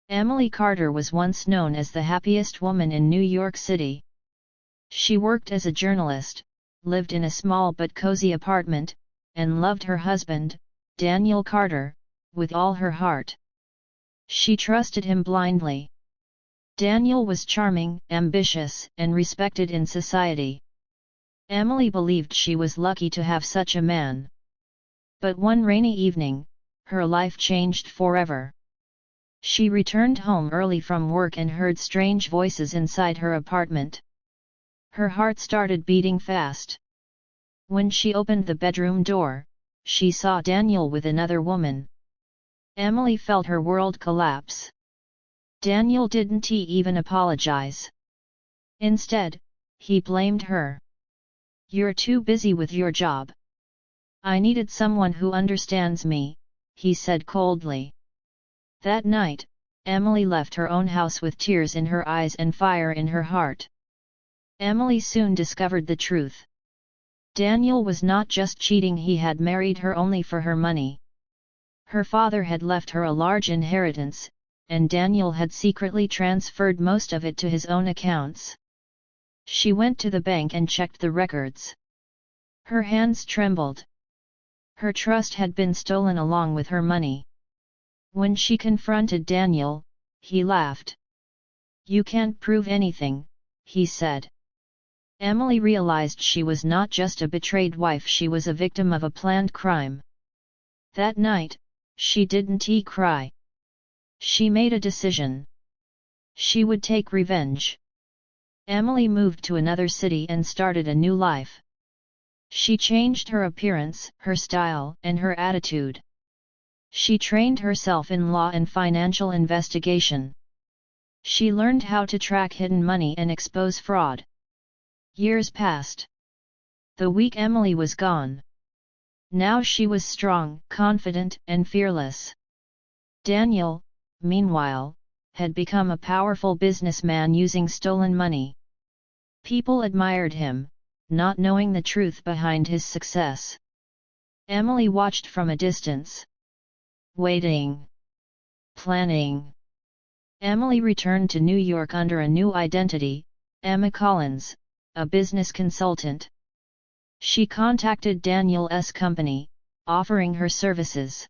Emily Carter was once known as the happiest woman in New York City. She worked as a journalist, lived in a small but cozy apartment, and loved her husband, Daniel Carter, with all her heart. She trusted him blindly. Daniel was charming, ambitious, and respected in society. Emily believed she was lucky to have such a man. But one rainy evening, her life changed forever. She returned home early from work and heard strange voices inside her apartment. Her heart started beating fast. When she opened the bedroom door, she saw Daniel with another woman. Emily felt her world collapse. Daniel didn't even apologize. Instead, he blamed her. "You're too busy with your job. I needed someone who understands me," he said coldly. That night, Emily left her own house with tears in her eyes and fire in her heart. Emily soon discovered the truth. Daniel was not just cheating, he had married her only for her money. Her father had left her a large inheritance, and Daniel had secretly transferred most of it to his own accounts. She went to the bank and checked the records. Her hands trembled. Her trust had been stolen along with her money. When she confronted Daniel, he laughed. "You can't prove anything," he said. Emily realized she was not just a betrayed wife, she was a victim of a planned crime. That night, she didn't cry. She made a decision. She would take revenge. Emily moved to another city and started a new life. She changed her appearance, her style, and her attitude. She trained herself in law and financial investigation. She learned how to track hidden money and expose fraud. Years passed. The weak Emily was gone. Now she was strong, confident, and fearless. Daniel, meanwhile, had become a powerful businessman using stolen money. People admired him, not knowing the truth behind his success. Emily watched from a distance. Waiting. Planning. Emily returned to New York under a new identity, Emma Collins, a business consultant. She contacted Daniel's company, offering her services.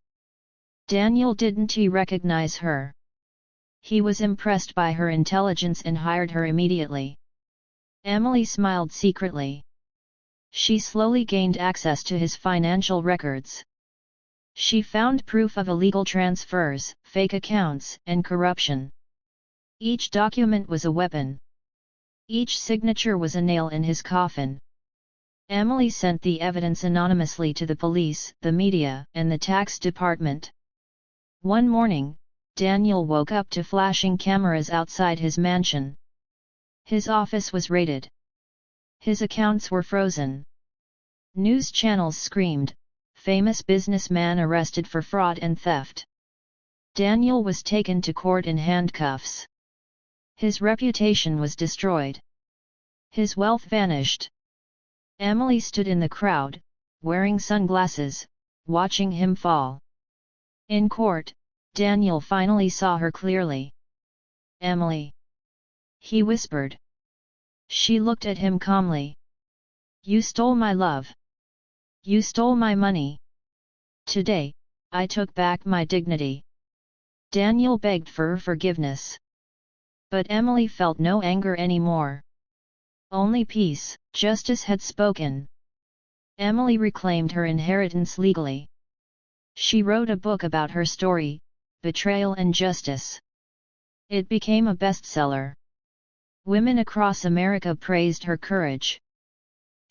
Daniel didn't recognize her. He was impressed by her intelligence and hired her immediately. Emily smiled secretly. She slowly gained access to his financial records. She found proof of illegal transfers, fake accounts, and corruption. Each document was a weapon. Each signature was a nail in his coffin. Emily sent the evidence anonymously to the police, the media, and the tax department. One morning, Daniel woke up to flashing cameras outside his mansion. His office was raided. His accounts were frozen. News channels screamed, "Famous businessman arrested for fraud and theft." Daniel was taken to court in handcuffs. His reputation was destroyed. His wealth vanished. Emily stood in the crowd, wearing sunglasses, watching him fall. In court, Daniel finally saw her clearly. "Emily," he whispered. She looked at him calmly. "You stole my love. You stole my money. Today, I took back my dignity." Daniel begged for forgiveness. But Emily felt no anger anymore. Only peace. Justice had spoken. Emily reclaimed her inheritance legally. She wrote a book about her story, Betrayal and Justice. It became a bestseller. Women across America praised her courage.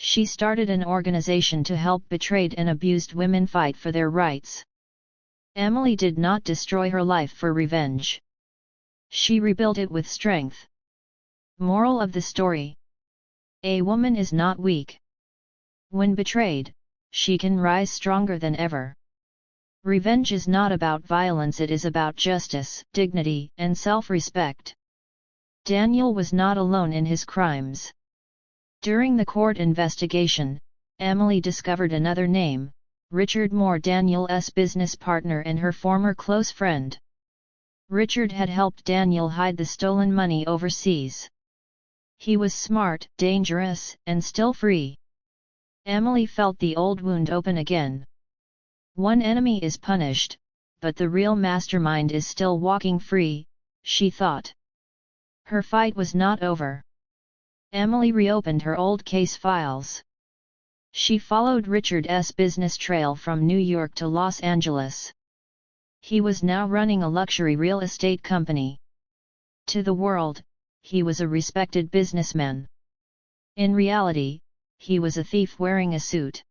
She started an organization to help betrayed and abused women fight for their rights. Emily did not destroy her life for revenge. She rebuilt it with strength. Moral of the story: a woman is not weak. When betrayed, she can rise stronger than ever. Revenge is not about violence, it is about justice, dignity, and self-respect. Daniel was not alone in his crimes. During the court investigation, Emily discovered another name, Richard Moore, Daniel's business partner and her former close friend. Richard had helped Daniel hide the stolen money overseas. He was smart, dangerous, and still free. Emily felt the old wound open again. One enemy is punished, but the real mastermind is still walking free, she thought. Her fight was not over. Emily reopened her old case files. She followed Richard's business trail from New York to Los Angeles. He was now running a luxury real estate company. To the world, he was a respected businessman. In reality, he was a thief wearing a suit.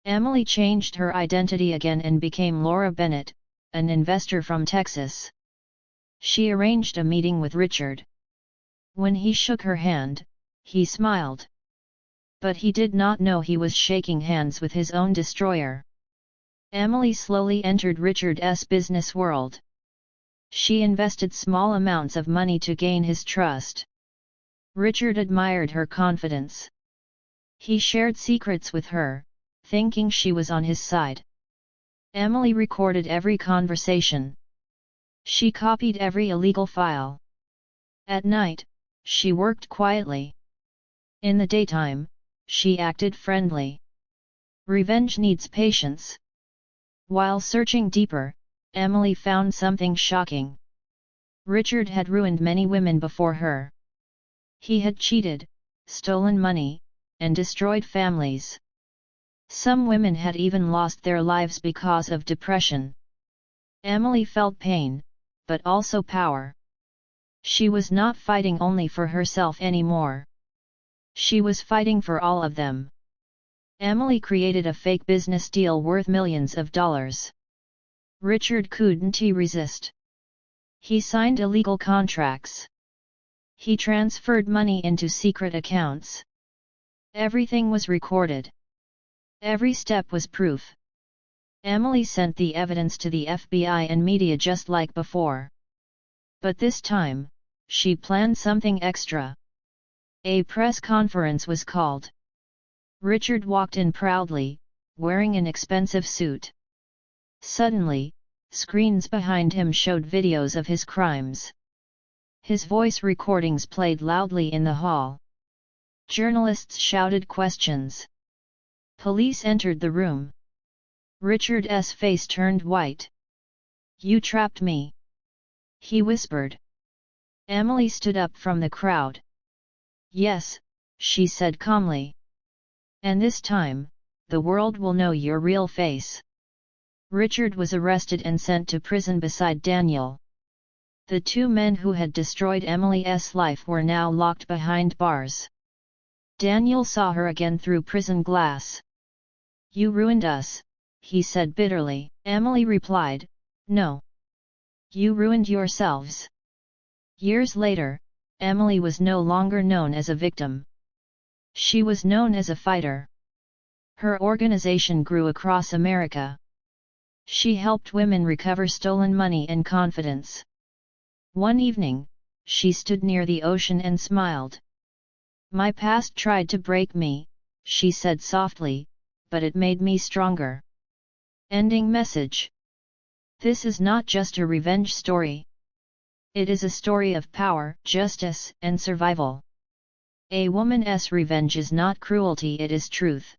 Emily changed her identity again and became Laura Bennett, an investor from Texas. She arranged a meeting with Richard. When he shook her hand, he smiled. But he did not know he was shaking hands with his own destroyer. Emily slowly entered Richard's business world. She invested small amounts of money to gain his trust. Richard admired her confidence. He shared secrets with her, thinking she was on his side. Emily recorded every conversation. She copied every illegal file. At night, she worked quietly. In the daytime, she acted friendly. Revenge needs patience. While searching deeper, Emily found something shocking. Richard had ruined many women before her. He had cheated, stolen money, and destroyed families. Some women had even lost their lives because of depression. Emily felt pain, but also power. She was not fighting only for herself anymore. She was fighting for all of them. Emily created a fake business deal worth millions of dollars. Richard couldn't resist. He signed illegal contracts. He transferred money into secret accounts. Everything was recorded. Every step was proof. Emily sent the evidence to the FBI and media just like before. But this time, she planned something extra. A press conference was called. Richard walked in proudly, wearing an expensive suit. Suddenly, screens behind him showed videos of his crimes. His voice recordings played loudly in the hall. Journalists shouted questions. Police entered the room. Richard's face turned white. "You trapped me," he whispered. Emily stood up from the crowd. "Yes," she said calmly. "And this time, the world will know your real face." Richard was arrested and sent to prison beside Daniel. The two men who had destroyed Emily's life were now locked behind bars. Daniel saw her again through prison glass. "You ruined us," he said bitterly. Emily replied, "No. You ruined yourselves." Years later, Emily was no longer known as a victim. She was known as a fighter. Her organization grew across America. She helped women recover stolen money and confidence. One evening, she stood near the ocean and smiled. "My past tried to break me," she said softly, "but it made me stronger." Ending message. This is not just a revenge story. It is a story of power, justice, and survival. A woman's revenge is not cruelty, it is truth.